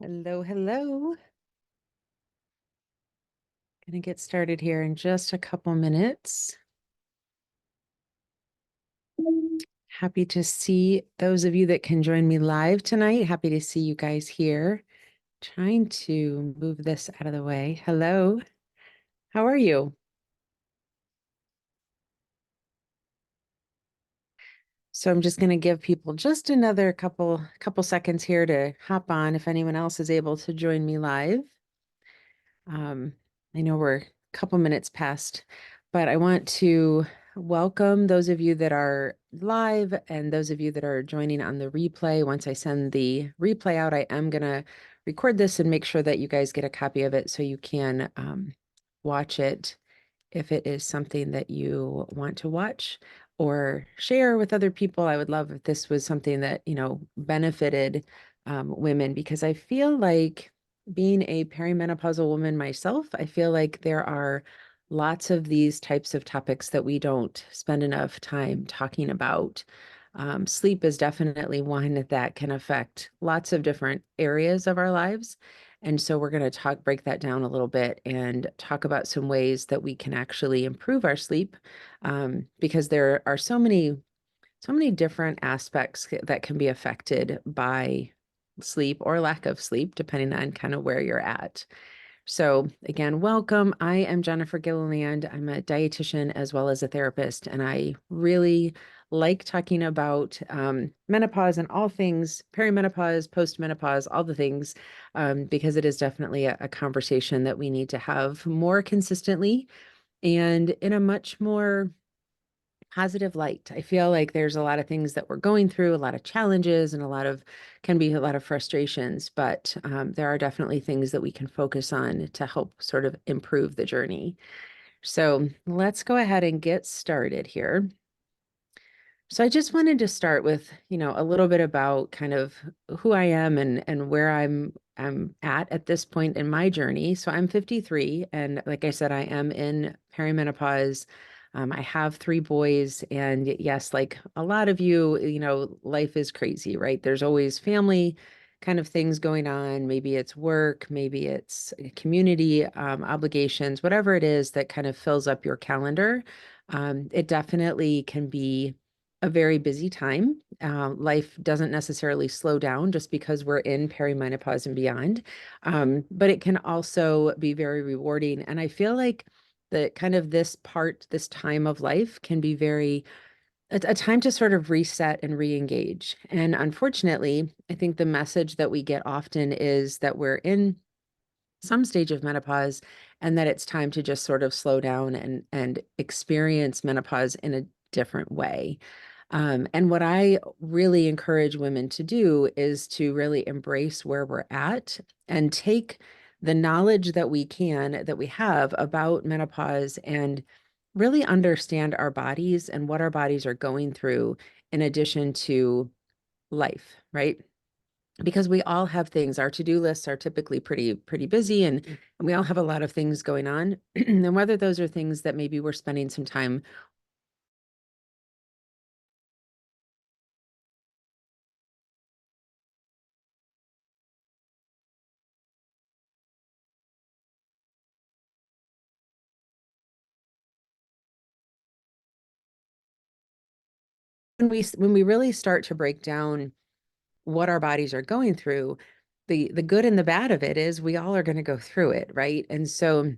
Hello, hello. Gonna get started here in just a couple minutes. Happy to see those of you that can join me live tonight. Happy to see you guys here. Trying to move this out of the way. Hello, how are you? So I'm just going to give people just another couple seconds here to hop on if anyone else is able to join me live. Um, I know we're a couple minutes past, but I want to welcome those of you that are live and those of you that are joining on the replay. Once I send the replay out, I am going to record this and make sure that you guys get a copy of it so you can watch it if it is something that you want to watch or share with other people. I would love if this was something that, benefited women, because I feel like being a perimenopausal woman myself, I feel like there are lots of these types of topics that we don't spend enough time talking about. Sleep is definitely one that can affect lots of different areas of our lives. And so we're going to break that down a little bit and talk about some ways that we can actually improve our sleep, because there are so many different aspects that can be affected by sleep or lack of sleep, depending on kind of where you're at. So again, welcome. I am Jennifer Gilliland. I'm a dietitian as well as a therapist, and I really like talking about menopause and all things perimenopause, postmenopause, all the things, because it is definitely a conversation that we need to have more consistently and in a much more positive light. I feel like there's a lot of things that we're going through, a lot of challenges, and can be a lot of frustrations, but there are definitely things that we can focus on to help sort of improve the journey. So let's go ahead and get started here. So I just wanted to start with, a little bit about kind of who I am and where I'm at this point in my journey. So I'm 53, and like I said, I am in perimenopause. I have three boys, and yes, like a lot of you, life is crazy, right? There's always family kind of things going on. Maybe it's work, maybe it's community obligations, whatever it is that kind of fills up your calendar. It definitely can be a very busy time. Life doesn't necessarily slow down just because we're in perimenopause and beyond, but it can also be very rewarding. And I feel like that kind of this time of life can be a time to sort of reset and re-engage. And unfortunately, I think the message that we get often is that we're in some stage of menopause and that it's time to just sort of slow down and experience menopause in a different way. And what I really encourage women to do is to really embrace where we're at and take the knowledge that we have about menopause and really understand our bodies and what our bodies are going through in addition to life, right? Because we all have things. Our to-do lists are typically pretty busy, and we all have a lot of things going on. And whether those are things that maybe we're spending some time when we really start to break down what our bodies are going through, the good and the bad of it is we all are going to go through it, right? And so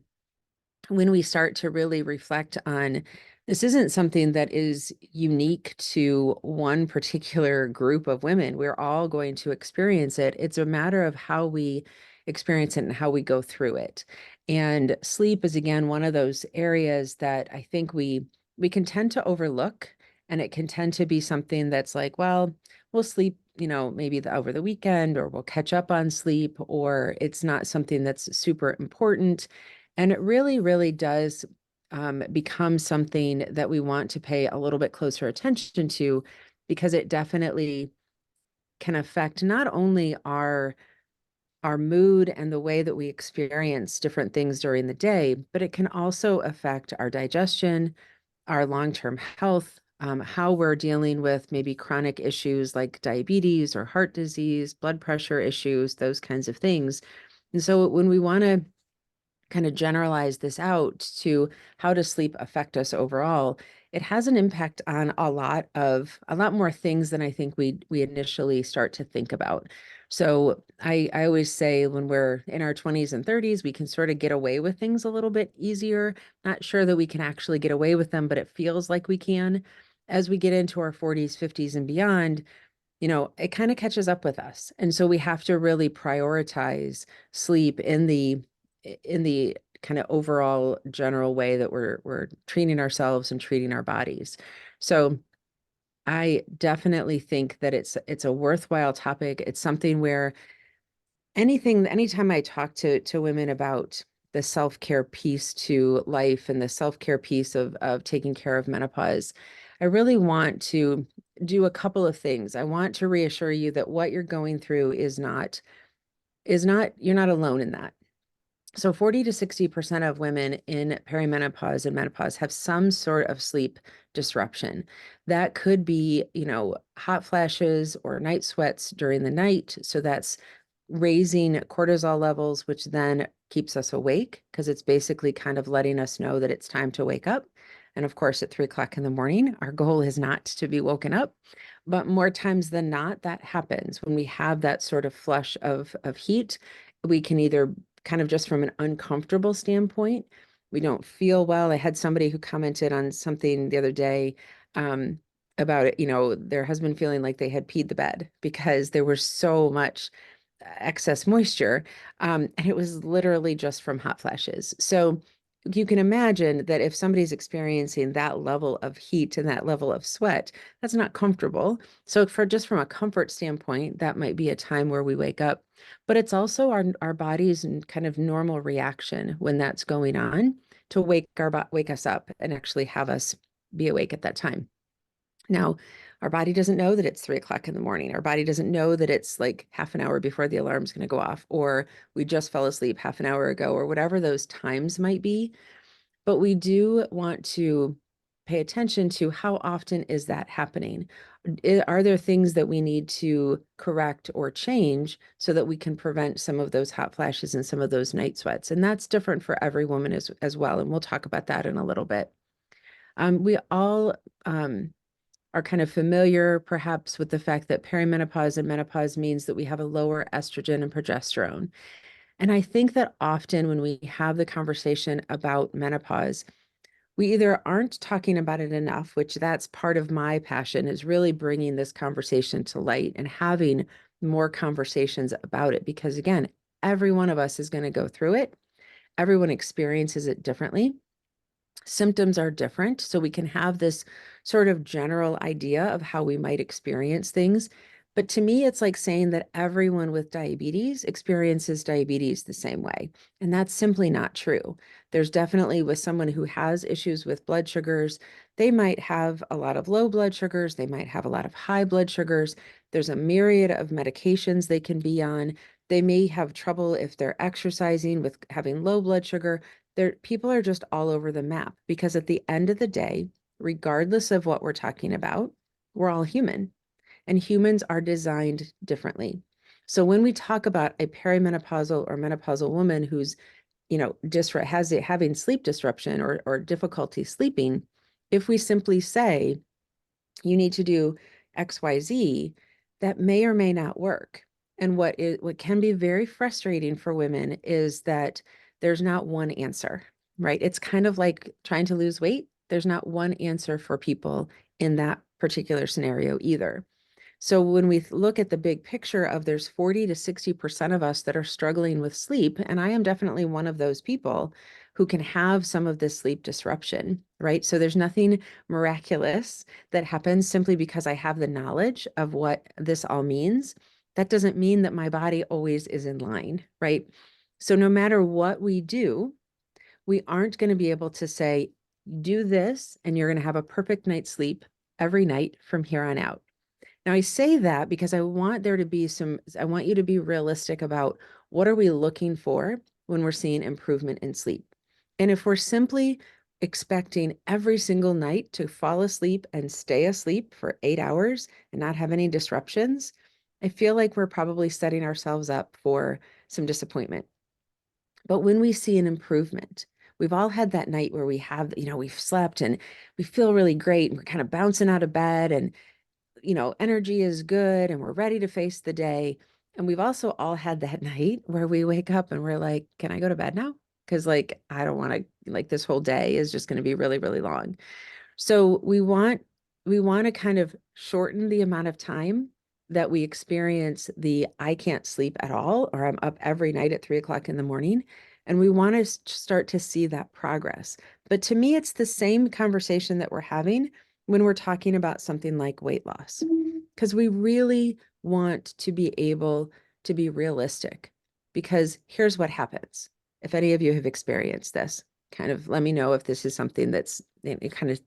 when we start to really reflect on this isn't something that is unique to one particular group of women. We're all going to experience it. It's a matter of how we experience it and how we go through it. And sleep is again one of those areas that I think we can tend to overlook, and it can tend to be something that's like, well, we'll sleep, maybe over the weekend, or we'll catch up on sleep, or it's not something that's super important. And it really, really does become something that we want to pay a little bit closer attention to, because it definitely can affect not only our mood and the way that we experience different things during the day, but it can also affect our digestion, our long-term health, how we're dealing with maybe chronic issues like diabetes or heart disease, blood pressure issues, those kinds of things. And so when we want to kind of generalize this out to how does sleep affect us overall, it has an impact on a lot more things than I think we initially start to think about. So I always say when we're in our 20s and 30s, we can sort of get away with things a little bit easier. Not sure that we can actually get away with them, but it feels like we can. As we get into our 40s, 50s, and beyond, it kind of catches up with us. And so we have to really prioritize sleep in the kind of overall general way that we're treating ourselves and treating our bodies. So I definitely think that it's a worthwhile topic. It's something where anytime I talk to women about the self-care piece to life and the self-care piece of taking care of menopause, I really want to do a couple of things. I want to reassure you that what you're going through is not you're not alone in that. So 40 to 60% of women in perimenopause and menopause have some sort of sleep disruption. That could be, hot flashes or night sweats during the night. So that's raising cortisol levels, which then keeps us awake because it's basically kind of letting us know that it's time to wake up. And of course, at 3 o'clock in the morning, our goal is not to be woken up. But more times than not, that happens when we have that sort of flush of heat. We can either kind of just from an uncomfortable standpoint, we don't feel well. I had somebody who commented on something the other day um, about it, their husband feeling like they had peed the bed because there was so much excess moisture. And it was literally just from hot flashes. So you can imagine that if somebody's experiencing that level of heat and that level of sweat, that's not comfortable. So from a comfort standpoint, that might be a time where we wake up. But it's also our body's kind of normal reaction when that's going on to wake us up and actually have us be awake at that time. Now, our body doesn't know that it's 3 o'clock in the morning. Our body doesn't know that it's like half an hour before the alarm's going to go off, or we just fell asleep half an hour ago, or whatever those times might be. But we do want to pay attention to how often is that happening? Are there things that we need to correct or change so that we can prevent some of those hot flashes and some of those night sweats? And that's different for every woman as well. And we'll talk about that in a little bit. We all are kind of familiar perhaps with the fact that perimenopause and menopause means that we have a lower estrogen and progesterone. And I think that often when we have the conversation about menopause, we either aren't talking about it enough, which that's part of my passion, is really bringing this conversation to light and having more conversations about it. Because again, every one of us is going to go through it. Everyone experiences it differently. Symptoms are different, so we can have this sort of general idea of how we might experience things. But to me, it's like saying that everyone with diabetes experiences diabetes the same way. And that's simply not true. There's definitely with someone who has issues with blood sugars, they might have a lot of low blood sugars, they might have a lot of high blood sugars. There's a myriad of medications they can be on. They may have trouble if they're exercising with having low blood sugar. People are just all over the map because at the end of the day, regardless of what we're talking about, we're all human and humans are designed differently. So when we talk about a perimenopausal or menopausal woman who's, having sleep disruption or difficulty sleeping, if we simply say, you need to do XYZ, that may or may not work. And what can be very frustrating for women is that there's not one answer, right? It's kind of like trying to lose weight. There's not one answer for people in that particular scenario either. So when we look at the big picture of there's 40 to 60% of us that are struggling with sleep, and I am definitely one of those people who can have some of this sleep disruption, right? So there's nothing miraculous that happens simply because I have the knowledge of what this all means. That doesn't mean that my body always is in line, right? So no matter what we do, we aren't going to be able to say, do this, and you're going to have a perfect night's sleep every night from here on out. Now, I say that because I want you to be realistic about what are we looking for when we're seeing improvement in sleep. And if we're simply expecting every single night to fall asleep and stay asleep for 8 hours and not have any disruptions, I feel like we're probably setting ourselves up for some disappointment. But when we see an improvement, we've all had that night where we have, we've slept and we feel really great and we're kind of bouncing out of bed and, energy is good and we're ready to face the day. And we've also all had that night where we wake up and we're like, can I go to bed now? Because like, I don't want to, like this whole day is just going to be really, really long. So we want to kind of shorten the amount of time that we experience the I can't sleep at all, or I'm up every night at 3 o'clock in the morning. And we want to start to see that progress. But to me, it's the same conversation that we're having when we're talking about something like weight loss, because we really want to be able to be realistic. Because here's what happens. If any of you have experienced this, kind of let me know if this is something that's kind of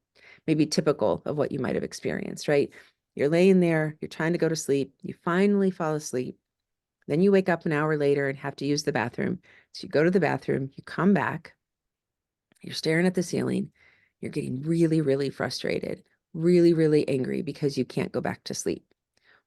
maybe typical of what you might have experienced, right? You're laying there, you're trying to go to sleep, you finally fall asleep. Then you wake up an hour later and have to use the bathroom. So you go to the bathroom, you come back, you're staring at the ceiling, you're getting really, really frustrated, really, really angry because you can't go back to sleep.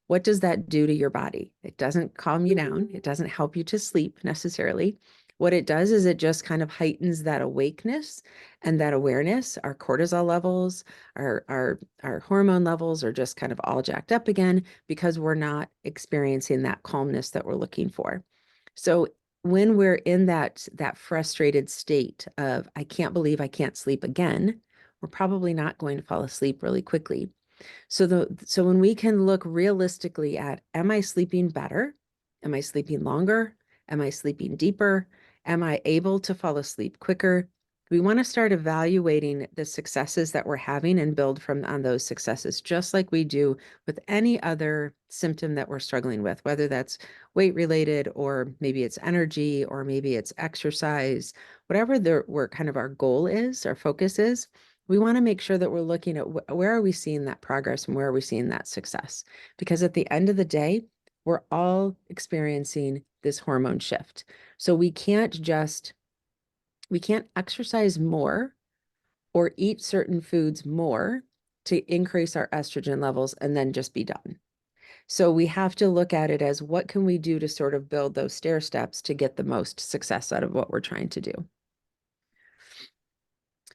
What does that do to your body? It doesn't calm you down. It doesn't help you to sleep necessarily. What it does is it just kind of heightens that awakeness and that awareness. Our cortisol levels, our hormone levels are just kind of all jacked up again because we're not experiencing that calmness that we're looking for. So when we're in that frustrated state of I can't believe I can't sleep again, we're probably not going to fall asleep really quickly. So when we can look realistically at, am I sleeping better? Am I sleeping longer? Am I sleeping deeper? Am I able to fall asleep quicker? We want to start evaluating the successes that we're having and build from on those successes, just like we do with any other symptom that we're struggling with, whether that's weight related or maybe it's energy or maybe it's exercise, whatever where kind of our goal is, our focus is. We want to make sure that we're looking at where are we seeing that progress and where are we seeing that success? Because at the end of the day, we're all experiencing this hormone shift. So we can't exercise more or eat certain foods more to increase our estrogen levels and then just be done. So we have to look at it as what can we do to sort of build those stair steps to get the most success out of what we're trying to do.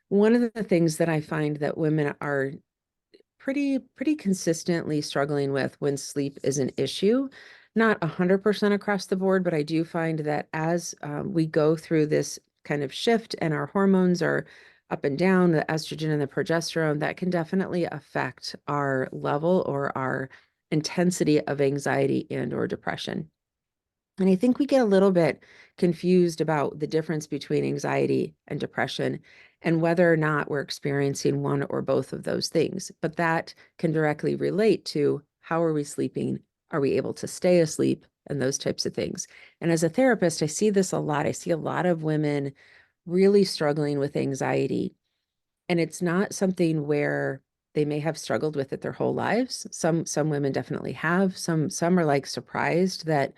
One of the things that I find that women are pretty consistently struggling with when sleep is an issue. Not 100% across the board, but I do find that as we go through this kind of shift and our hormones are up and down, the estrogen and the progesterone, that can definitely affect our level or our intensity of anxiety and or depression. And I think we get a little bit confused about the difference between anxiety and depression and whether or not we're experiencing one or both of those things. But that can directly relate to how are we sleeping? Are we able to stay asleep? And those types of things. And as a therapist, I see this a lot. I see a lot of women really struggling with anxiety, and it's not something where they may have struggled with it their whole lives. Some women definitely have. Some are like surprised that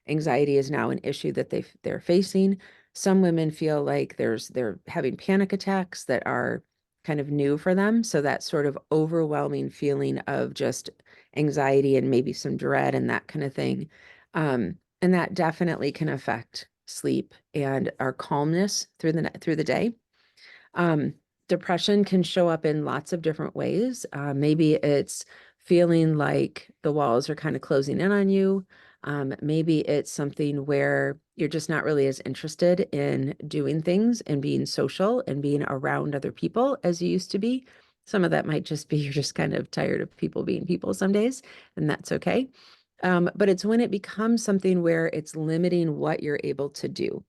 anxiety is now an issue that they're facing. Some women feel like they're having panic attacks that are kind of new for them. So that sort of overwhelming feeling of just anxiety and maybe some dread and that kind of thing. And that definitely can affect sleep and our calmness through the day. Um, Depression can show up in lots of different ways. Maybe it's feeling like the walls are kind of closing in on you. Maybe it's something where you're just not really as interested in doing things and being social and being around other people as you used to be. Some of that might just be you're just kind of tired of people being people some days, and that's okay. But it's when it becomes something where it's limiting what you're able to do.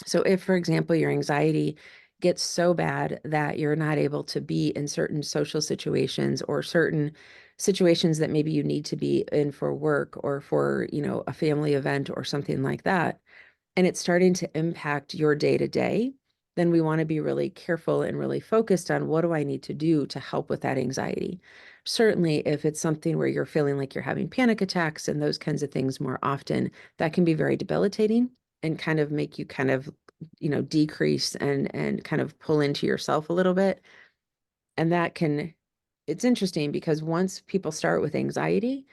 So if, for example, your anxiety gets so bad that you're not able to be in certain social situations or certain situations that maybe you need to be in for work or for, a family event or something like that, and it's starting to impact your day to day, then we want to be really careful and really focused on what do I need to do to help with that anxiety. Certainly, if it's something where you're feeling like you're having panic attacks and those kinds of things more often, that can be very debilitating and kind of make you kind of decrease and kind of pull into yourself a little bit. And it's interesting because once people start with anxiety,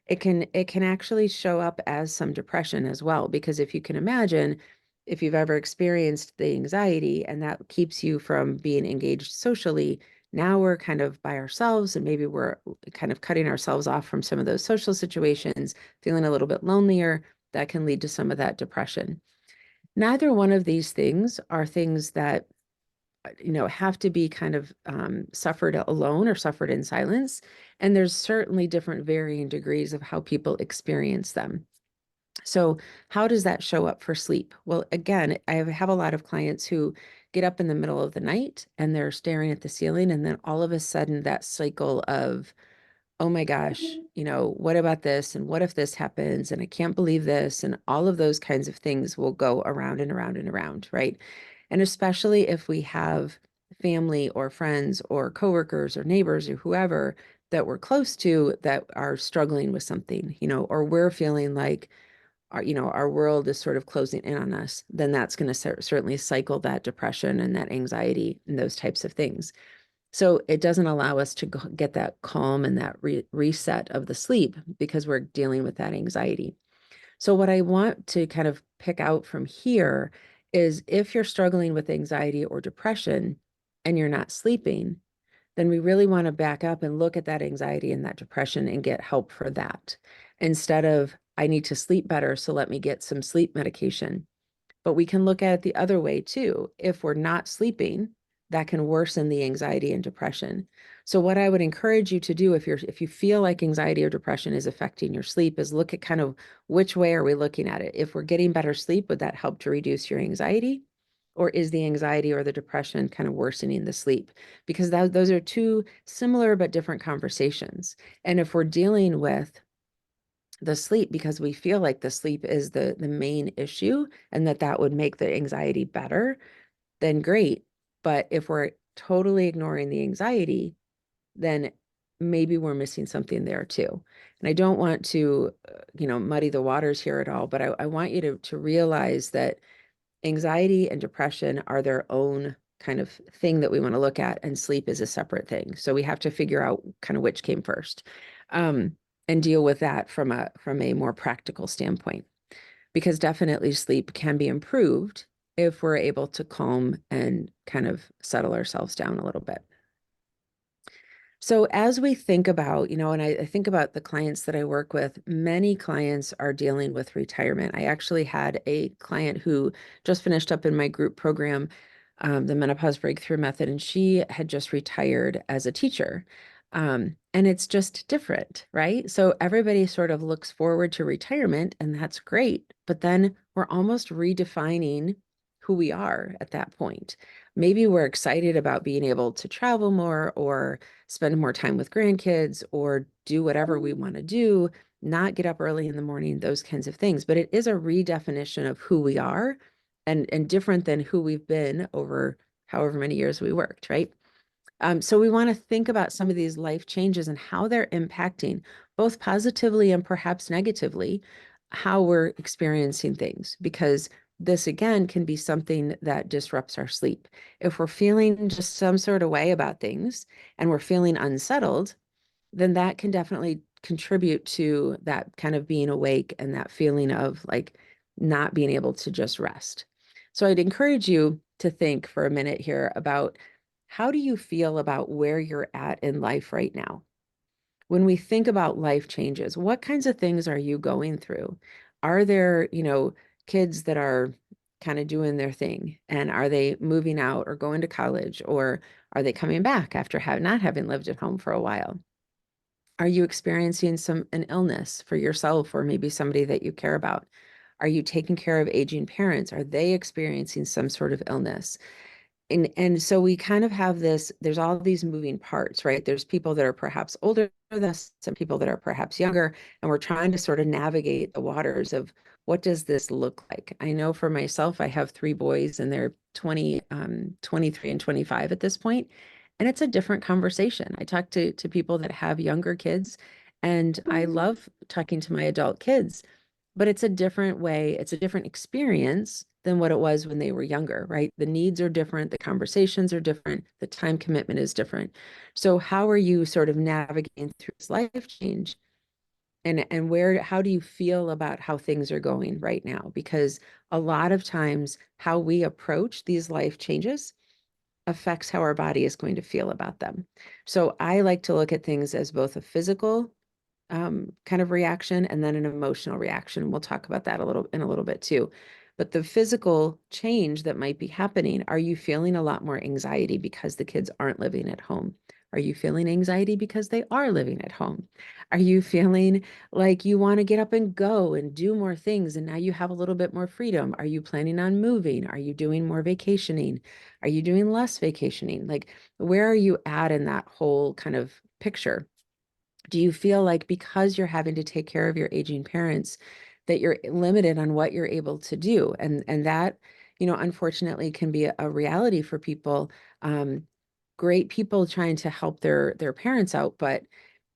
it can actually show up as some depression as well. Because if you can imagine, if you've ever experienced the anxiety and that keeps you from being engaged socially, now we're kind of by ourselves and maybe we're kind of cutting ourselves off from some of those social situations, feeling a little bit lonelier. That can lead to some of that depression. Neither one of these things are things that have to be kind of suffered alone or suffered in silence. And there's certainly different varying degrees of how people experience them. So how does that show up for sleep? Well, again, I have a lot of clients who get up in the middle of the night and they're staring at the ceiling, and then all of a sudden that cycle of, oh my gosh, what about this? And what if this happens? And I can't believe this. And all of those kinds of things will go around and around and around, right? And especially if we have family or friends or coworkers or neighbors or whoever that we're close to that are struggling with something, or we're feeling like our world is sort of closing in on us, then that's going to certainly cycle that depression and that anxiety and those types of things. So it doesn't allow us to get that calm and that reset of the sleep because we're dealing with that anxiety. So what I want to kind of pick out from here is if you're struggling with anxiety or depression and you're not sleeping, then we really want to back up and look at that anxiety and that depression and get help for that. Instead of, I need to sleep better, so let me get some sleep medication. But we can look at it the other way too. If we're not sleeping, that can worsen the anxiety and depression. So what I would encourage you to do if you feel like anxiety or depression is affecting your sleep is look at kind of which way are we looking at it. If we're getting better sleep, would that help to reduce your anxiety? Or is the anxiety or the depression kind of worsening the sleep? Because those are two similar but different conversations. And if we're dealing with the sleep because we feel like the sleep is the main issue and that would make the anxiety better, then great. But if we're totally ignoring the anxiety, then maybe we're missing something there too. And I don't want to, muddy the waters here at all, but I want you to realize that anxiety and depression are their own kind of thing that we want to look at, and sleep is a separate thing. So we have to figure out kind of which came first, and deal with that from a more practical standpoint. Because definitely sleep can be improved if we're able to calm and kind of settle ourselves down a little bit. So as we think about, and I think about the clients that I work with, many clients are dealing with retirement. I actually had a client who just finished up in my group program, the Menopause Breakthrough Method, and she had just retired as a teacher. And it's just different, right? So everybody sort of looks forward to retirement, and that's great. But then we're almost redefining who we are at that point. Maybe we're excited about being able to travel more or spend more time with grandkids or do whatever we want to do, not get up early in the morning, those kinds of things. But it is a redefinition of who we are and different than who we've been over however many years we worked, right? So we want to think about some of these life changes and how they're impacting both positively and perhaps negatively how we're experiencing things, because this again can be something that disrupts our sleep. If we're feeling just some sort of way about things and we're feeling unsettled, then that can definitely contribute to that kind of being awake and that feeling of like not being able to just rest. So I'd encourage you to think for a minute here about, how do you feel about where you're at in life right now? When we think about life changes, what kinds of things are you going through? Are there, kids that are kind of doing their thing? And are they moving out or going to college? Or are they coming back after not having lived at home for a while? Are you experiencing an illness for yourself or maybe somebody that you care about? Are you taking care of aging parents? Are they experiencing some sort of illness? And so we kind of have there's all these moving parts, right? There's people that are perhaps older than us, some people that are perhaps younger, and we're trying to sort of navigate the waters of, what does this look like? I know for myself, I have three boys and they're 20, 23 and 25 at this point, and it's a different conversation. I talk to people that have younger kids, and I love talking to my adult kids, but it's a different way, it's a different experience than what it was when they were younger, right? The needs are different, the conversations are different, the time commitment is different. So how are you sort of navigating through this life change? And how do you feel about how things are going right now? Because a lot of times how we approach these life changes affects how our body is going to feel about them. So I like to look at things as both a physical kind of reaction and then an emotional reaction. We'll talk about that a little bit too. But the physical change that might be happening, are you feeling a lot more anxiety because the kids aren't living at home? Are you feeling anxiety because they are living at home? Are you feeling like you want to get up and go and do more things and now you have a little bit more freedom? Are you planning on moving? Are you doing more vacationing? Are you doing less vacationing? Like, where are you at in that whole kind of picture? Do you feel like because you're having to take care of your aging parents that you're limited on what you're able to do? And that, unfortunately can be a reality for people. Great people trying to help their parents out, but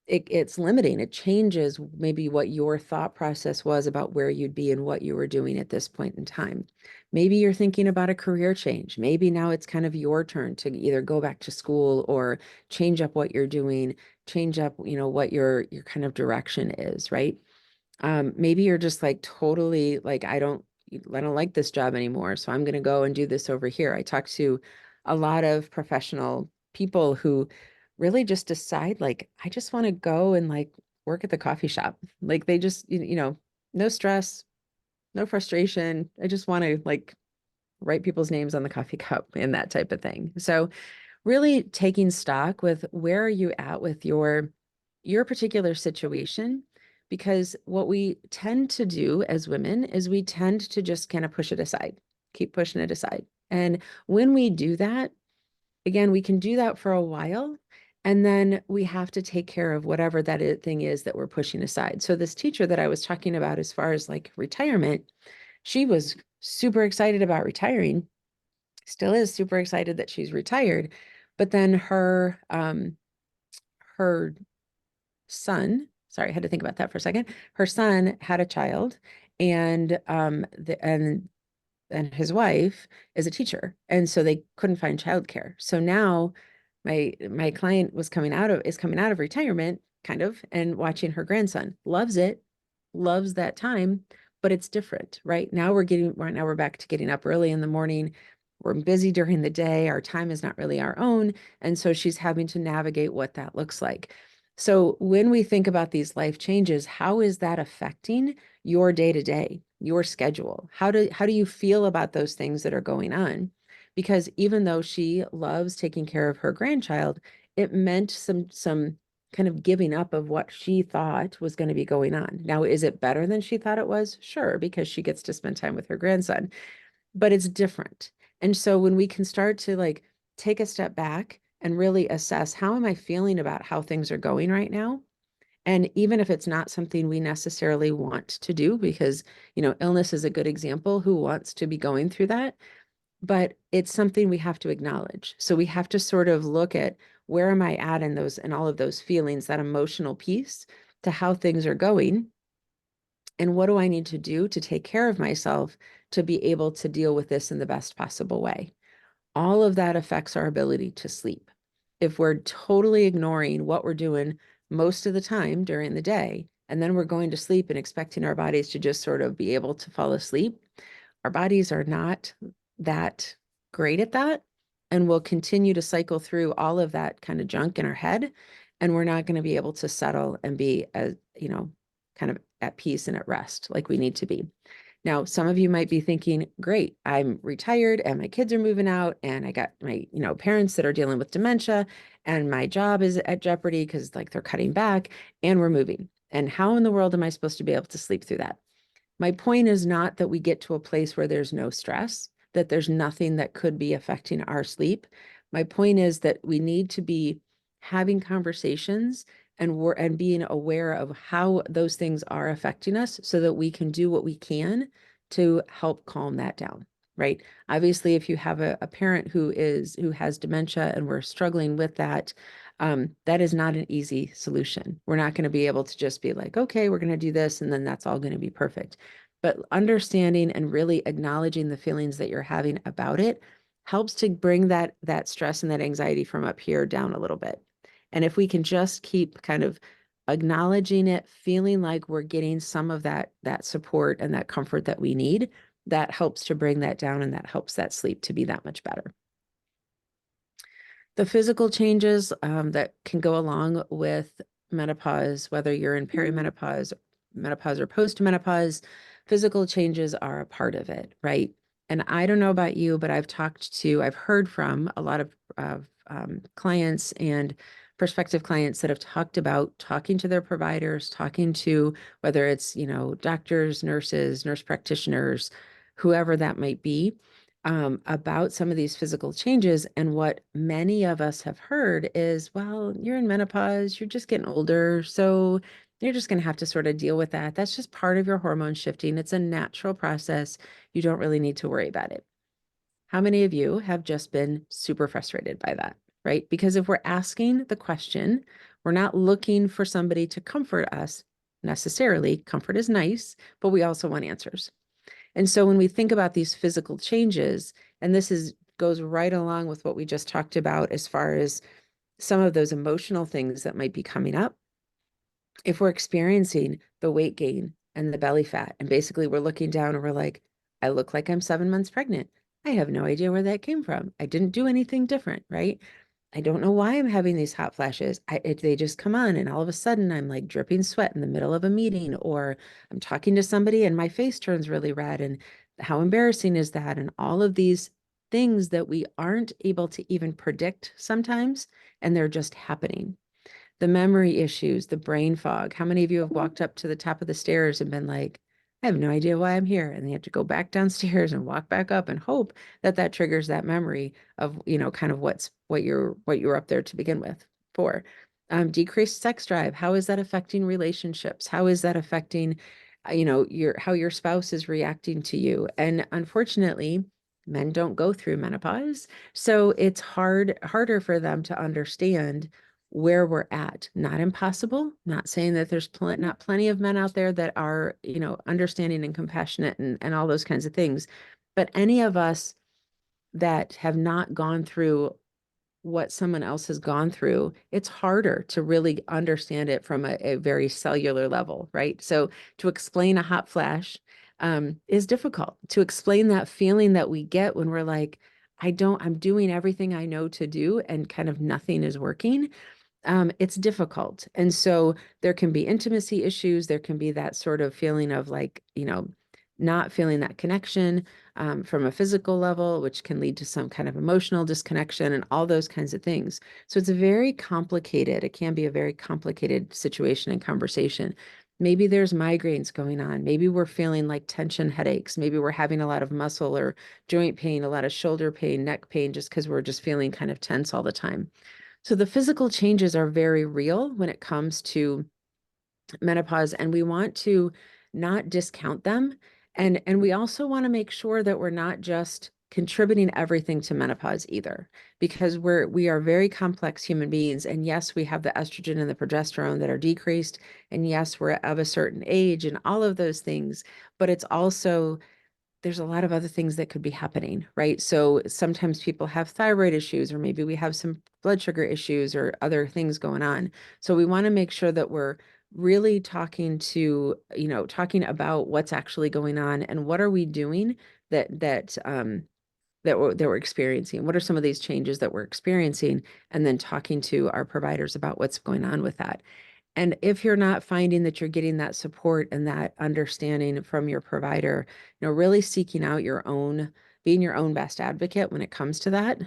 it's limiting. It changes maybe what your thought process was about where you'd be and what you were doing at this point in time. Maybe you're thinking about a career change. Maybe now it's kind of your turn to either go back to school or change up what you're doing, change up, what your kind of direction is, right? Maybe you're just like totally like, I don't like this job anymore, so I'm going to go and do this over here. I talk to a lot of professional people who really just decide like, I just want to go and like work at the coffee shop. Like they just, no stress, no frustration. I just want to like write people's names on the coffee cup and that type of thing. So really taking stock with where are you at with your particular situation, because what we tend to do as women is we tend to just kind of push it aside, keep pushing it aside. And when we do that, again, we can do that for a while, and then we have to take care of whatever thing is that we're pushing aside. So this teacher that I was talking about as far as like retirement, she was super excited about retiring, still is super excited that she's retired, but then her son, sorry, I had to think about that for a second. Her son had a child, and his wife is a teacher, and so they couldn't find childcare. So now my client is coming out of retirement, kind of, and watching her grandson. Loves it, loves that time, but it's different, right? Right now we're back to getting up early in the morning. We're busy during the day. Our time is not really our own. And so she's having to navigate what that looks like. So when we think about these life changes, how is that affecting your day to day, your schedule? How do you feel about those things that are going on? Because even though she loves taking care of her grandchild, it meant some kind of giving up of what she thought was going to be going on. Now, is it better than she thought it was? Sure, because she gets to spend time with her grandson, but it's different. And so when we can start to like take a step back and really assess, how am I feeling about how things are going right now? And even if it's not something we necessarily want to do, because, illness is a good example, who wants to be going through that? But it's something we have to acknowledge. So we have to sort of look at, where am I at in those and all of those feelings, that emotional piece to how things are going. And what do I need to do to take care of myself to be able to deal with this in the best possible way? All of that affects our ability to sleep. If we're totally ignoring what we're doing most of the time during the day, and then we're going to sleep and expecting our bodies to just sort of be able to fall asleep, our bodies are not that great at that. And we'll continue to cycle through all of that kind of junk in our head. And we're not going to be able to settle and be, kind of at peace and at rest like we need to be. Now, some of you might be thinking, great, I'm retired and my kids are moving out and I got my, parents that are dealing with dementia and my job is at jeopardy because like they're cutting back and we're moving. And how in the world am I supposed to be able to sleep through that? My point is not that we get to a place where there's no stress, that there's nothing that could be affecting our sleep. My point is that we need to be having conversations and being aware of how those things are affecting us so that we can do what we can to help calm that down, right? Obviously, if you have a parent who has dementia and we're struggling with that, that is not an easy solution. We're not going to be able to just be like, okay, we're going to do this and then that's all going to be perfect. but understanding and really acknowledging the feelings that you're having about it helps to bring that stress and that anxiety from up here down a little bit. And if we can just keep kind of acknowledging it, feeling like we're getting some of that support and that comfort that we need, that helps to bring that down and that helps that sleep to be that much better. The physical changes that can go along with menopause, whether you're in perimenopause, menopause, or postmenopause, physical changes are a part of it, right? And I don't know about you, but I've heard from a lot of clients and prospective clients that have talked about talking to their providers, talking to whether it's, doctors, nurses, nurse practitioners, whoever that might be, about some of these physical changes. And what many of us have heard is, well, you're in menopause, you're just getting older. So you're just going to have to sort of deal with that. That's just part of your hormone shifting. It's a natural process. You don't really need to worry about it. How many of you have just been super frustrated by that, right? Because if we're asking the question, we're not looking for somebody to comfort us necessarily. Comfort is nice, but we also want answers. And so when we think about these physical changes, and this is goes right along with what we just talked about as far as some of those emotional things that might be coming up, if we're experiencing the weight gain and the belly fat, and basically we're looking down and we're like, I look like I'm 7 months pregnant. I have no idea where that came from. I didn't do anything different, right? I don't know why I'm having these hot flashes. They just come on, and all of a sudden I'm like dripping sweat in the middle of a meeting, or I'm talking to somebody and my face turns really red. And how embarrassing is that? And all of these things that we aren't able to even predict sometimes, and they're just happening. The memory issues, the brain fog. How many of you have walked up to the top of the stairs and been like, I have no idea why I'm here. And you have to go back downstairs and walk back up and hope that that triggers that memory of, kind of what you're up there to begin with for. Decreased sex drive. How is that affecting relationships? How is that affecting, how your spouse is reacting to you? And unfortunately, men don't go through menopause. So it's harder for them to understand where we're at. Not impossible, not saying that there's not plenty of men out there that are, understanding and compassionate and all those kinds of things. But any of us that have not gone through what someone else has gone through, it's harder to really understand it from a very cellular level, right? So to explain a hot flash is difficult. To explain that feeling that we get when we're like, I'm doing everything I know to do and kind of nothing is working, it's difficult. And so there can be intimacy issues. There can be that sort of feeling of like, not feeling that connection from a physical level, which can lead to some kind of emotional disconnection and all those kinds of things. So it's it can be a very complicated situation and conversation. Maybe there's migraines going on. Maybe we're feeling like tension headaches. Maybe we're having a lot of muscle or joint pain, a lot of shoulder pain, neck pain, just because we're just feeling kind of tense all the time. So the physical changes are very real when it comes to menopause, and we want to not discount them. And we also want to make sure that we're not just contributing everything to menopause either, because we are very complex human beings. And yes, we have the estrogen and the progesterone that are decreased. And yes, we're of a certain age and all of those things, but it's also there's a lot of other things that could be happening, right? So sometimes people have thyroid issues, or maybe we have some blood sugar issues or other things going on. So we want to make sure that we're really talking about what's actually going on and what are we doing that we're experiencing. What are some of these changes that we're experiencing? And then talking to our providers about what's going on with that. And if you're not finding that you're getting that support and that understanding from your provider, really seeking out being your own best advocate when it comes to that.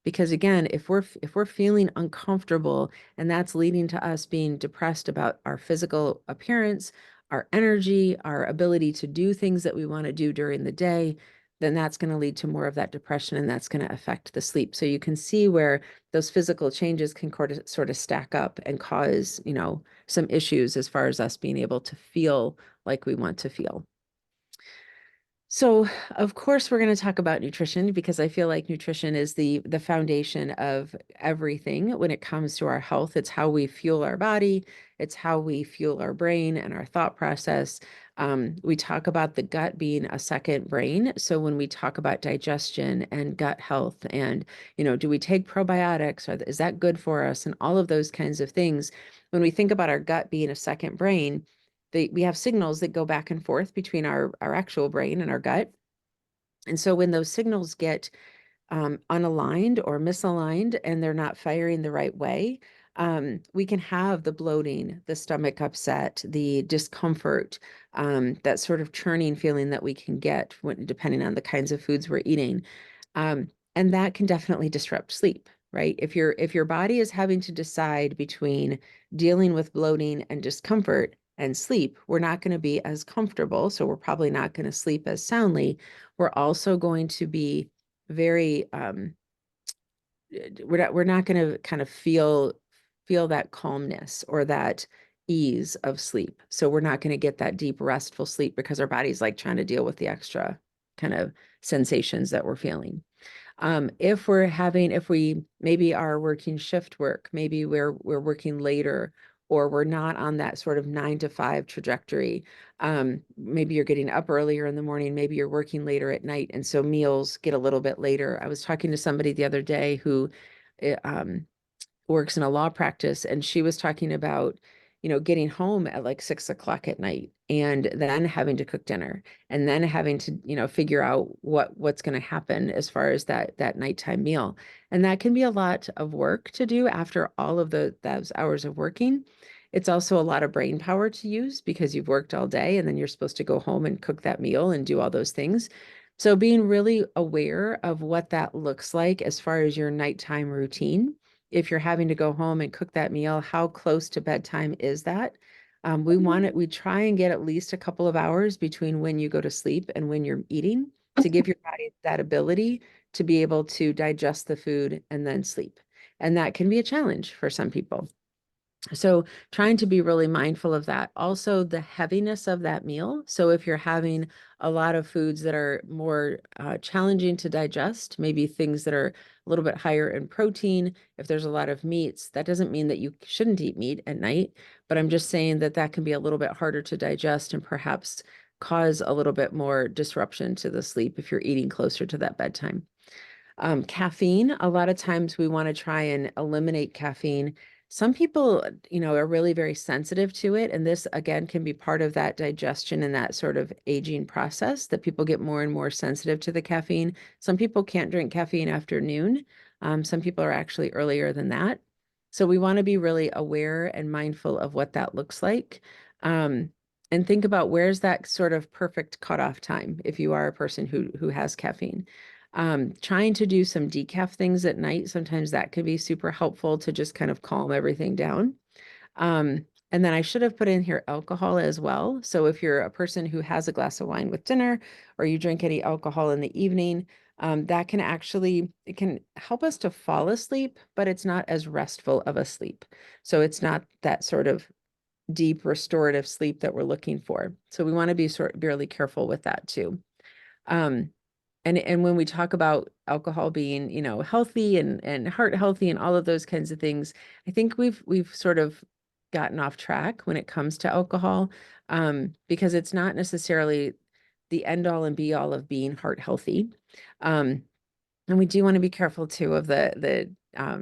Because again, if we're feeling uncomfortable and that's leading to us being depressed about our physical appearance, our energy, our ability to do things that we want to do during the day, then that's going to lead to more of that depression and that's going to affect the sleep. So you can see where those physical changes can sort of stack up and cause, some issues as far as us being able to feel like we want to feel. So, of course, we're going to talk about nutrition because I feel like nutrition is the foundation of everything when it comes to our health. It's how we fuel our body, it's how we fuel our brain and our thought process. We talk about the gut being a second brain. So when we talk about digestion and gut health, and do we take probiotics, or is that good for us, and all of those kinds of things, when we think about our gut being a second brain, we have signals that go back and forth between our actual brain and our gut. And so when those signals get unaligned or misaligned and they're not firing the right way, we can have the bloating, the stomach upset, the discomfort, that sort of churning feeling that we can get depending on the kinds of foods we're eating. And that can definitely disrupt sleep, right? If your body is having to decide between dealing with bloating and discomfort and sleep, we're not going to be as comfortable. So we're probably not going to sleep as soundly. We're also going to be very we're not going to kind of feel that calmness or that ease of sleep. So we're not going to get that deep restful sleep because our body's like trying to deal with the extra kind of sensations that we're feeling. If we maybe are working shift work, maybe we're working later, or we're not on that sort of 9 to 5 trajectory. Maybe you're getting up earlier in the morning, maybe you're working later at night, and so meals get a little bit later. I was talking to somebody the other day who um, works in a law practice, and she was talking about, getting home at like 6 o'clock at night and then having to cook dinner and then having to, figure out what's going to happen as far as that nighttime meal. And that can be a lot of work to do after all of those hours of working. It's also a lot of brain power to use because you've worked all day and then you're supposed to go home and cook that meal and do all those things. So being really aware of what that looks like as far as your nighttime routine, if you're having to go home and cook that meal, how close to bedtime is that? We try and get at least a couple of hours between when you go to sleep and when you're eating to give your body that ability to be able to digest the food and then sleep. And that can be a challenge for some people. So trying to be really mindful of that. Also, the heaviness of that meal. So if you're having a lot of foods that are more challenging to digest, maybe things that are a little bit higher in protein, if there's a lot of meats, that doesn't mean that you shouldn't eat meat at night, but I'm just saying that that can be a little bit harder to digest and perhaps cause a little bit more disruption to the sleep if you're eating closer to that bedtime. Caffeine, a lot of times we want to try and eliminate caffeine. Some people, are really very sensitive to it. And this, again, can be part of that digestion and that sort of aging process that people get more and more sensitive to the caffeine. Some people can't drink caffeine after noon. Some people are actually earlier than that. So we want to be really aware and mindful of what that looks like. Um, and think about where's that sort of perfect cutoff time if you are a person who has caffeine. Trying to do some decaf things at night, sometimes that can be super helpful to just kind of calm everything down. And then I should have put in here alcohol as well. So if you're a person who has a glass of wine with dinner or you drink any alcohol in the evening, that can actually, it can help us to fall asleep, but it's not as restful of a sleep. So it's not that sort of deep restorative sleep that we're looking for. So we want to be really careful with that too. Um, and when we talk about alcohol being, healthy and heart healthy and all of those kinds of things, I think we've sort of gotten off track when it comes to alcohol, because it's not necessarily the end all and be all of being heart healthy. Um, and we do want to be careful too of the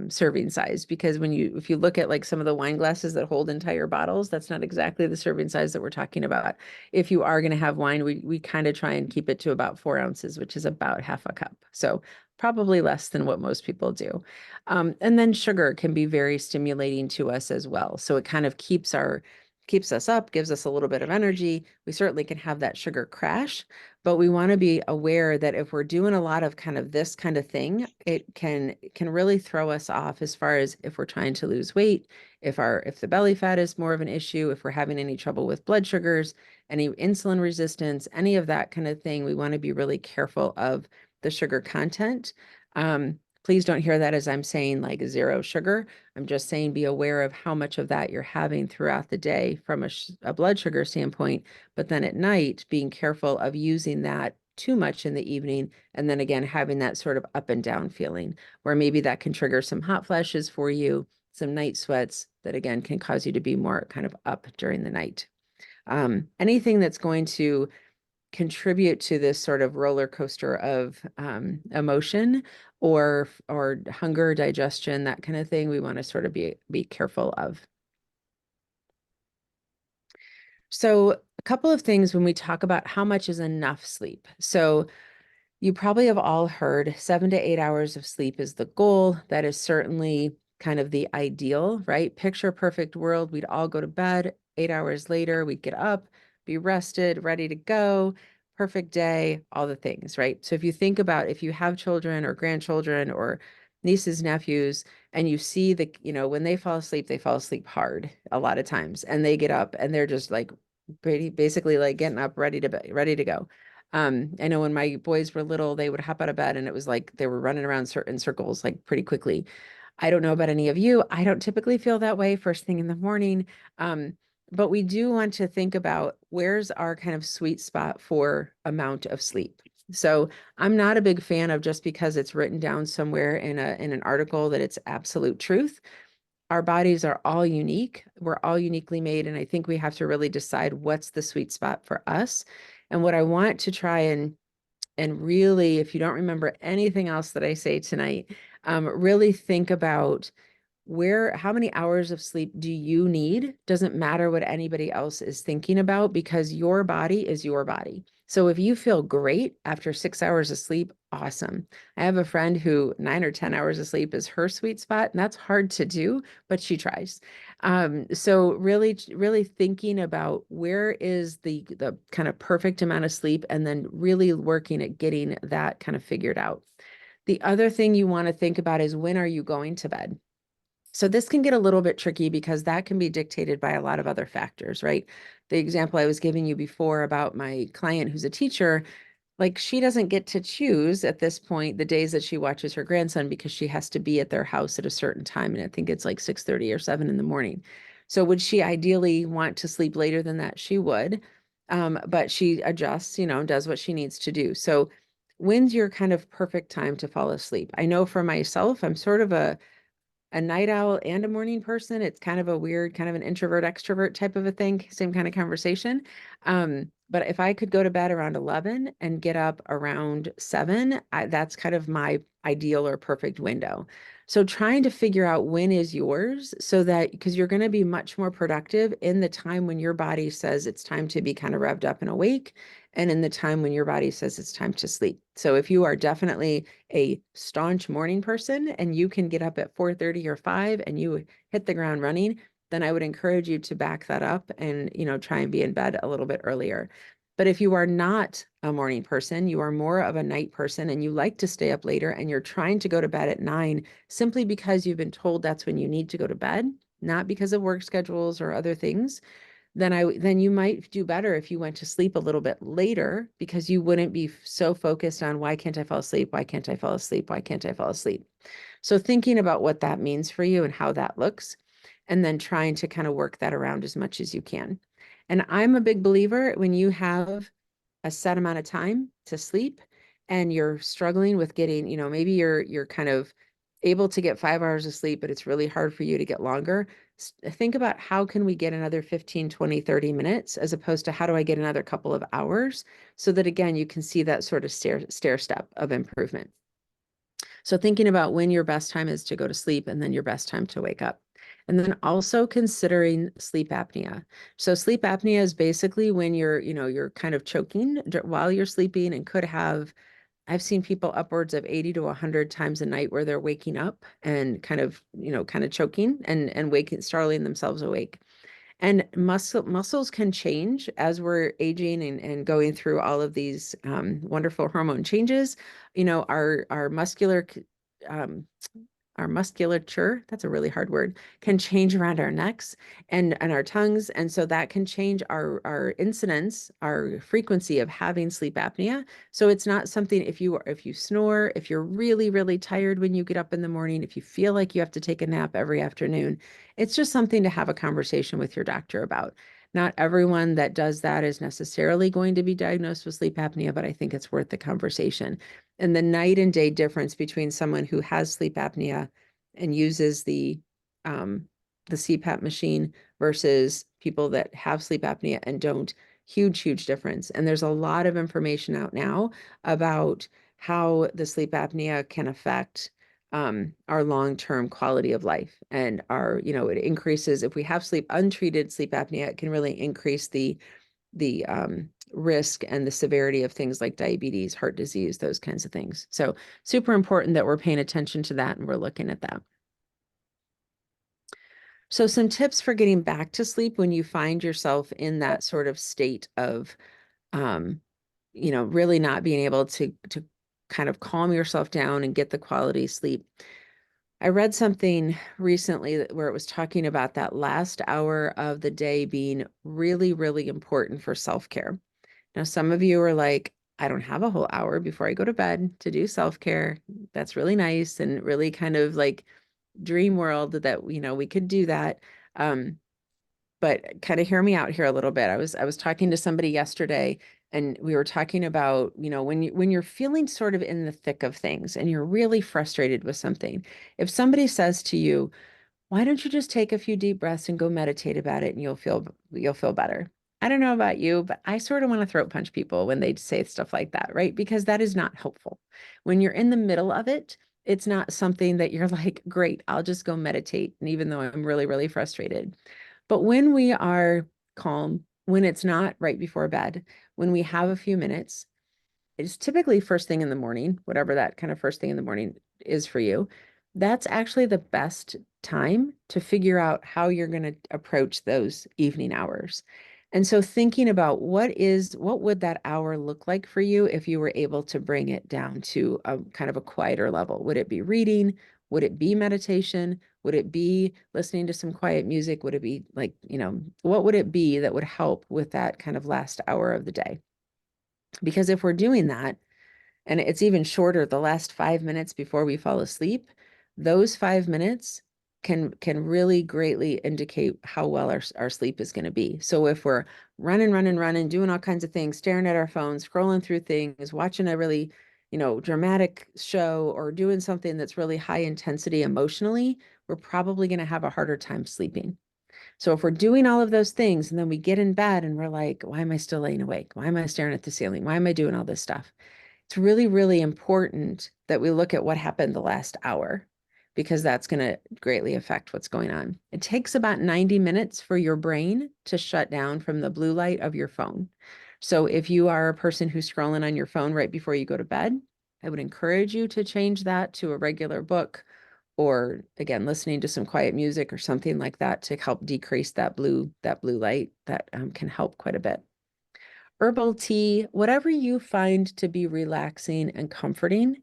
serving size, because if you look at like some of the wine glasses that hold entire bottles, that's not exactly the serving size that we're talking about. If you are going to have wine, we kind of try and keep it to about 4 ounces, which is about half a cup. So probably less than what most people do. And then sugar can be very stimulating to us as well. So it kind of keeps us up, gives us a little bit of energy. We certainly can have that sugar crash, but we want to be aware that if we're doing a lot of kind of this kind of thing, it can really throw us off as far as if we're trying to lose weight, if the belly fat is more of an issue, if we're having any trouble with blood sugars, any insulin resistance, any of that kind of thing. We want to be really careful of the sugar content. Please don't hear that as I'm saying like zero sugar. I'm just saying be aware of how much of that you're having throughout the day from a blood sugar standpoint, but then at night, being careful of using that too much in the evening. And then again, having that sort of up and down feeling where maybe that can trigger some hot flashes for you, some night sweats that again can cause you to be more kind of up during the night. Anything that's going to contribute to this sort of roller coaster of emotion or hunger, digestion, that kind of thing, we want to sort of be careful of. So a couple of things when we talk about how much is enough sleep. So you probably have all heard 7 to 8 hours of sleep is the goal. That is certainly kind of the ideal, right? Picture perfect world. We'd all go to bed 8 hours later. We'd get up, be rested, ready to go. Perfect day, all the things, right? So if you think about if you have children or grandchildren or nieces, nephews, and you see when they fall asleep hard a lot of times, and they get up and they're just like basically like getting up, ready to go. I know when my boys were little, they would hop out of bed and it was like they were running around certain circles like pretty quickly. I don't know about any of you. I don't typically feel that way first thing in the morning. But we do want to think about where's our kind of sweet spot for amount of sleep. So I'm not a big fan of just because it's written down somewhere in an article that it's absolute truth. Our bodies are all unique. We're all uniquely made. And I think we have to really decide what's the sweet spot for us. And what I want to try and really, if you don't remember anything else that I say tonight, really think about how many hours of sleep do you need? Doesn't matter what anybody else is thinking about because your body is your body. So if you feel great after 6 hours of sleep, awesome. I have a friend who 9 or 10 hours of sleep is her sweet spot, and that's hard to do, but she tries. So really thinking about where is the kind of perfect amount of sleep, and then really working at getting that kind of figured out. The other thing you want to think about is when are you going to bed? So this can get a little bit tricky because that can be dictated by a lot of other factors, right? The example I was giving you before about my client who's a teacher, like she doesn't get to choose at this point the days that she watches her grandson because she has to be at their house at a certain time. And I think it's like 6:30 or 7 in the morning. So would she ideally want to sleep later than that? She would. But she adjusts, does what she needs to do. So when's your kind of perfect time to fall asleep? I know for myself, I'm sort of a night owl and a morning person. It's kind of a weird, kind of an introvert extrovert type of a thing, same kind of conversation. But if I could go to bed around 11 and get up around 7, that's kind of my ideal or perfect window. So trying to figure out when is yours so that because you're going to be much more productive in the time when your body says it's time to be kind of revved up and awake, and in the time when your body says it's time to sleep. So if you are definitely a staunch morning person and you can get up at 4:30 or 5 and you hit the ground running, then I would encourage you to back that up and, try and be in bed a little bit earlier. But if you are not a morning person, you are more of a night person and you like to stay up later and you're trying to go to bed at 9 simply because you've been told that's when you need to go to bed, not because of work schedules or other things, then you might do better if you went to sleep a little bit later because you wouldn't be so focused on why can't I fall asleep? Why can't I fall asleep? Why can't I fall asleep? So thinking about what that means for you and how that looks, and then trying to kind of work that around as much as you can. And I'm a big believer when you have a set amount of time to sleep and you're struggling with getting, maybe you're kind of able to get 5 hours of sleep, but it's really hard for you to get longer. Think about how can we get another 15, 20, 30 minutes as opposed to how do I get another couple of hours so that again, you can see that sort of stair step of improvement. So thinking about when your best time is to go to sleep and then your best time to wake up. And then also considering sleep apnea. So sleep apnea is basically when you're kind of choking while you're sleeping and could have, I've seen people upwards of 80 to 100 times a night where they're waking up and kind of choking and waking, startling themselves awake. And muscles can change as we're aging and going through all of these wonderful hormone changes. Our um, our musculature, that's a really hard word, can change around our necks and our tongues. And so that can change our incidence, our frequency of having sleep apnea. So it's not something if you snore, if you're really, really tired when you get up in the morning, if you feel like you have to take a nap every afternoon, it's just something to have a conversation with your doctor about. Not everyone that does that is necessarily going to be diagnosed with sleep apnea, but I think it's worth the conversation. And the night and day difference between someone who has sleep apnea and uses the CPAP machine versus people that have sleep apnea and don't, huge, huge difference. And there's a lot of information out now about how the sleep apnea can affect our long-term quality of life and it increases if we have untreated sleep apnea, it can really increase the risk and the severity of things like diabetes, heart disease, those kinds of things. So super important that we're paying attention to that and we're looking at that. So some tips for getting back to sleep when you find yourself in that sort of state of, um, really not being able to kind of calm yourself down and get the quality sleep. I read something recently where it was talking about that last hour of the day being really, really important for self-care. Now, some of you are like, I don't have a whole hour before I go to bed to do self-care. That's really nice and really kind of like dream world that, we could do that. Um, but kind of hear me out here a little bit. I was talking to somebody yesterday and we were talking about, when you're feeling sort of in the thick of things and you're really frustrated with something, if somebody says to you, why don't you just take a few deep breaths and go meditate about it and you'll feel better. I don't know about you, but I sort of want to throat punch people when they say stuff like that, right? Because that is not helpful. When you're in the middle of it, it's not something that you're like, great, I'll just go meditate. And even though I'm really, really frustrated. But when we are calm, when it's not right before bed, when we have a few minutes, it's typically first thing in the morning, whatever that kind of first thing in the morning is for you. That's actually the best time to figure out how you're going to approach those evening hours. And so thinking about what would that hour look like for you if you were able to bring it down to a kind of a quieter level? Would it be reading? Would it be meditation? Would it be listening to some quiet music? Would it be like, what would it be that would help with that kind of last hour of the day? Because if we're doing that, and it's even shorter, the last 5 minutes before we fall asleep, those 5 minutes can really greatly indicate how well our sleep is going to be. So if we're running, doing all kinds of things, staring at our phones, scrolling through things, watching a really, dramatic show or doing something that's really high intensity emotionally, we're probably going to have a harder time sleeping. So if we're doing all of those things and then we get in bed and we're like, why am I still laying awake? Why am I staring at the ceiling? Why am I doing all this stuff? It's really, really important that we look at what happened the last hour because that's going to greatly affect what's going on. It takes about 90 minutes for your brain to shut down from the blue light of your phone. So if you are a person who's scrolling on your phone right before you go to bed, I would encourage you to change that to a regular book or again, listening to some quiet music or something like that to help decrease that blue light that can help quite a bit. Herbal tea, whatever you find to be relaxing and comforting.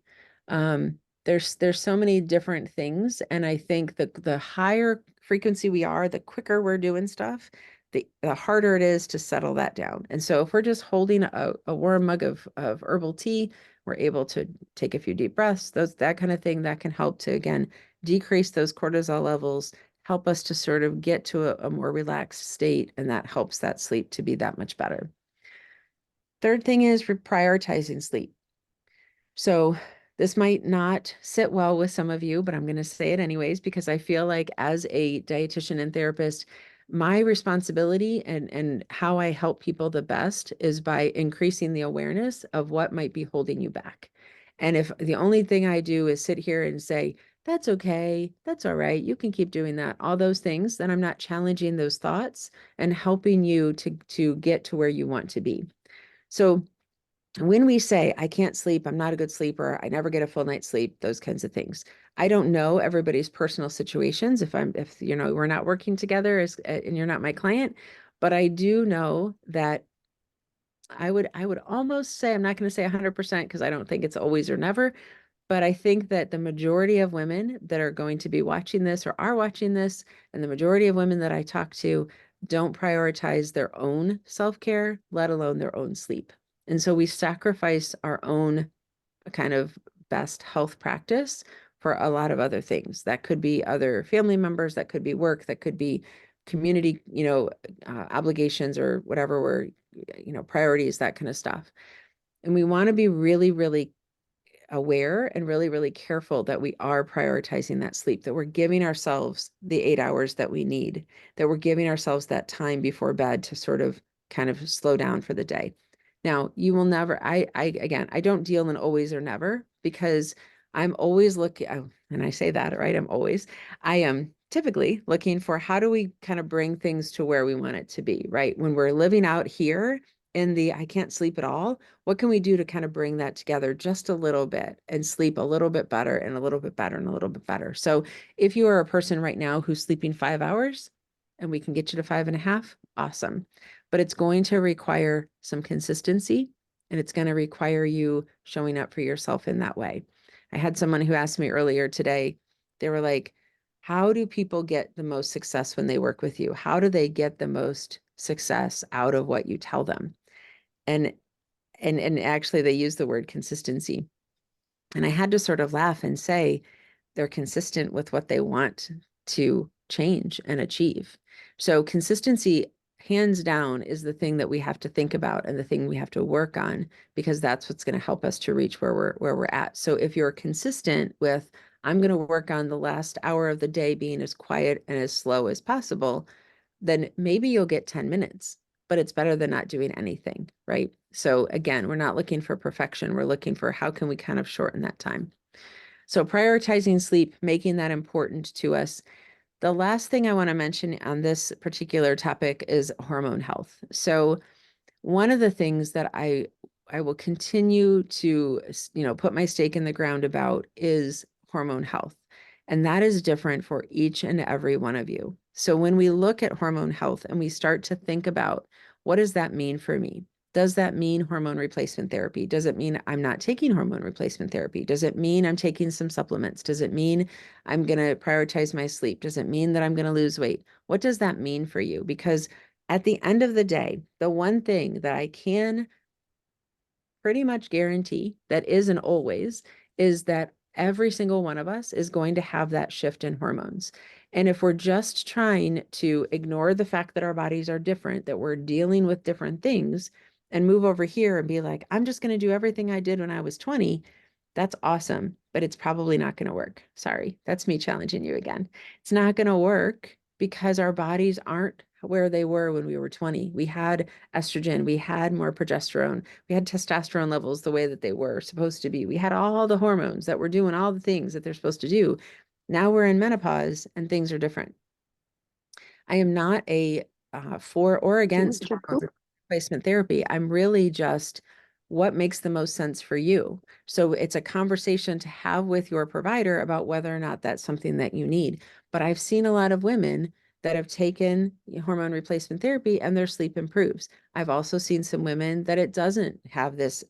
There's so many different things, and I think the higher frequency we are, the quicker we're doing stuff, the harder it is to settle that down. And so if we're just holding a warm mug of herbal tea, we're able to take a few deep breaths, that kind of thing that can help to again decrease those cortisol levels, help us to sort of get to a more relaxed state, and that helps that sleep to be that much better. Third thing is prioritizing sleep. So this might not sit well with some of you, but I'm going to say it anyways, because I feel like as a dietitian and therapist, my responsibility and how I help people the best is by increasing the awareness of what might be holding you back. And if the only thing I do is sit here and say, that's okay, that's all right, you can keep doing that, all those things, then I'm not challenging those thoughts and helping you to get to where you want to be. So when we say, I can't sleep, I'm not a good sleeper, I never get a full night's sleep, those kinds of things. I don't know everybody's personal situations if we're not working together and you're not my client, but I do know that I would almost say, I'm not going to say 100% because I don't think it's always or never, but I think that the majority of women that are going to be watching this or are watching this, and the majority of women that I talk to don't prioritize their own self-care, let alone their own sleep. And so we sacrifice our own kind of best health practice for a lot of other things. That could be other family members, that could be work, that could be community, obligations or whatever we're, priorities, that kind of stuff. And we want to be really, really aware and really, really careful that we are prioritizing that sleep, that we're giving ourselves the 8 hours that we need, that we're giving ourselves that time before bed to sort of kind of slow down for the day. Now, you will never, again, I don't deal in always or never because I'm always looking, and I say that, right? I am typically looking for how do we kind of bring things to where we want it to be, right? When we're living out here in the I can't sleep at all, what can we do to kind of bring that together just a little bit and sleep a little bit better and a little bit better and a little bit better? So if you are a person right now who's sleeping 5 hours and we can get you to 5.5, awesome. But it's going to require some consistency and it's going to require you showing up for yourself in that way. I had someone who asked me earlier today, they were like, how do people get the most success when they work with you? How do they get the most success out of what you tell them? And and actually they use the word consistency. And I had to sort of laugh and say they're consistent with what they want to change and achieve. So consistency, hands down, is the thing that we have to think about and the thing we have to work on, because that's what's going to help us to reach where we're at. So if you're consistent with, I'm going to work on the last hour of the day being as quiet and as slow as possible, then maybe you'll get 10 minutes, but it's better than not doing anything, right? So again, we're not looking for perfection. We're looking for how can we kind of shorten that time. So prioritizing sleep, making that important to us. The last thing I want to mention on this particular topic is hormone health. So one of the things that I will continue to, put my stake in the ground about is hormone health. And that is different for each and every one of you. So when we look at hormone health and we start to think about what does that mean for me? Does that mean hormone replacement therapy? Does it mean I'm not taking hormone replacement therapy? Does it mean I'm taking some supplements? Does it mean I'm going to prioritize my sleep? Does it mean that I'm going to lose weight? What does that mean for you? Because at the end of the day, the one thing that I can pretty much guarantee that isn't always is that every single one of us is going to have that shift in hormones. And if we're just trying to ignore the fact that our bodies are different, that we're dealing with different things, and move over here and be like, I'm just going to do everything I did when I was 20, that's awesome, but it's probably not going to work. Sorry, that's me challenging you again. It's not going to work because our bodies aren't where they were when we were 20. We had estrogen, we had more progesterone, we had testosterone levels the way that they were supposed to be. We had all the hormones that were doing all the things that they're supposed to do. Now we're in menopause and things are different. I am not a for or against hormone replacement therapy. I'm really just what makes the most sense for you. So it's a conversation to have with your provider about whether or not that's something that you need. But I've seen a lot of women that have taken hormone replacement therapy and their sleep improves. I've also seen some women that it doesn't have this,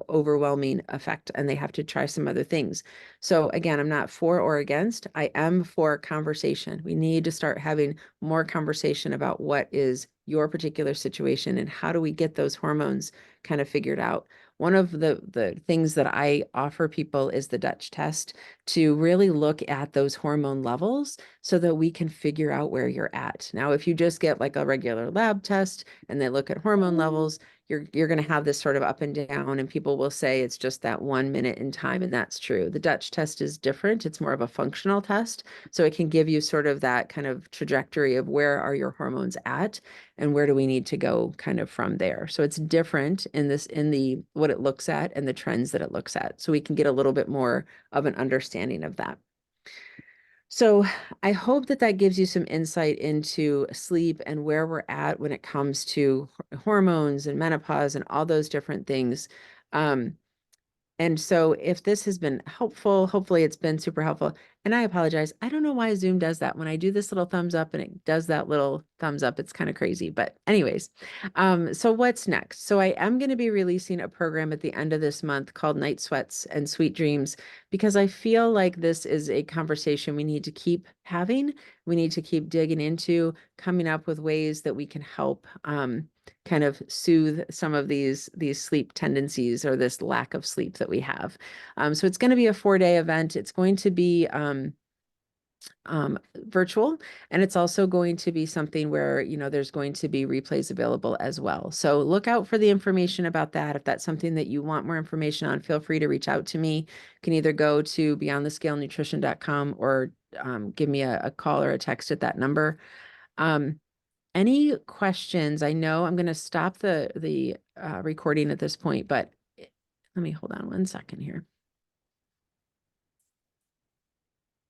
overwhelming effect and they have to try some other things. So again, I'm not for or against. I am for conversation. We need to start having more conversation about what is your particular situation and how do we get those hormones kind of figured out. One of the things that I offer people is the Dutch test to really look at those hormone levels so that we can figure out where you're at. Now, if you just get like a regular lab test and they look at hormone levels, you're going to have this sort of up and down, and people will say it's just that 1 minute in time, and that's true. The Dutch test is different. It's more of a functional test, so it can give you sort of that kind of trajectory of where are your hormones at and where do we need to go kind of from there. So it's different in the what it looks at and the trends that it looks at, so we can get a little bit more of an understanding of that. So I hope that that gives you some insight into sleep and where we're at when it comes to hormones and menopause and all those different things. Um, and so if this has been helpful, hopefully it's been super helpful. And I apologize. I don't know why Zoom does that. When I do this little thumbs up and it does that little thumbs up, it's kind of crazy. But anyways, so what's next? So I am going to be releasing a program at the end of this month called Night Sweats and Sweet Dreams, because I feel like this is a conversation we need to keep having. We need to keep digging into, coming up with ways that we can help kind of soothe some of these sleep tendencies or this lack of sleep that we have. So it's going to be a 4-day event. It's going to be virtual, and it's also going to be something where, there's going to be replays available as well. So look out for the information about that. If that's something that you want more information on, feel free to reach out to me. You can either go to beyondthescalenutrition.com or give me a call or a text at that number. Um, any questions? I know I'm going to stop the recording at this point, but let me hold on one second here.